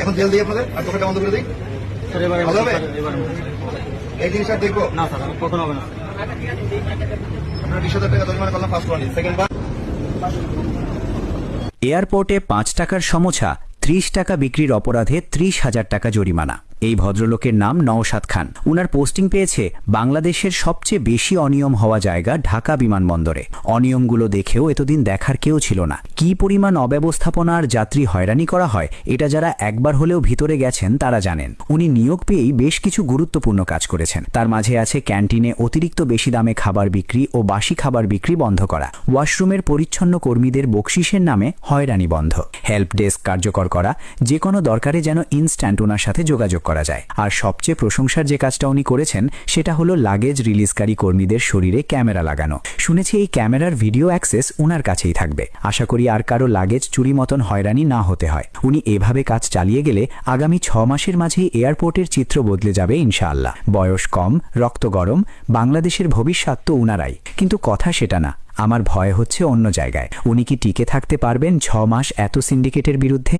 এখন জেল দিই আপনাদের আর দোকানটা বন্ধ করে দিই, ভালো হবে? এই জিনিসটা দেখবো না স্যার, কখনো হবে না। আপনার 20,000 টাকা জরিমানা করলাম ফার্স্ট ওয়ার্নিং, সেকেন্ড বার এয়ারপোর্টে 5 টাকার সমোসা 30 টাকা বিক্রির অপরাধে 30,000 টাকা জরিমানা। এই ভদ্রলোকের নাম নওশাদ খান। উনার পোস্টিং পেয়েছে বাংলাদেশের সবচেয়ে বেশি অনিয়ম হওয়া জায়গা ঢাকা বিমানবন্দরে। অনিয়মগুলো দেখেও এতদিন দেখার কেউ ছিল না। কি পরিমাণ অব্যবস্থাপনা আর যাত্রী হয়রানি করা হয় এটা যারা একবার হলেও ভিতরে গেছেন তারা জানেন। উনি নিয়োগ পেয়েই বেশ কিছু গুরুত্বপূর্ণ কাজ করেছেন। তার মাঝে আছে ক্যান্টিনে অতিরিক্ত বেশি দামে খাবার বিক্রি ও বাসি খাবার বিক্রি বন্ধ করা, ওয়াশরুমের পরিচ্ছন্ন কর্মীদের বকশিসের নামে হয়রানি বন্ধ, হেল্প ডেস্ক কার্যকর করা, যে কোনো দরকারে যেন ইনস্ট্যান্ট ওনার সাথে যোগাযোগ করা যায়। আর সবচেয়ে প্রশংসার যে কাজটা উনি করেছেন সেটা হলো লাগেজ রিলিজকারী কর্মীদের শরীরে ক্যামেরা লাগানো। শুনেছি এই ক্যামেরার ভিডিও অ্যাক্সেস উনার কাছেই থাকবে। আশা করি আর কারো লাগেজ চুরি মতন হয়রানি না হতে হয়। উনি এভাবে কাজ চালিয়ে গেলে আগামী 6 মাসের মাঝেই এয়ারপোর্টের চিত্র বদলে যাবে ইনশাআল্লাহ। বয়স কম, রক্ত গরম, বাংলাদেশের ভবিষ্যৎ তো উনারাই। কিন্তু কথা সেটা না, আমার ভয় হচ্ছে অন্য জায়গায়। উনি কি টিকে থাকতে পারবেন 6 মাস এত সিন্ডিকেটের বিরুদ্ধে?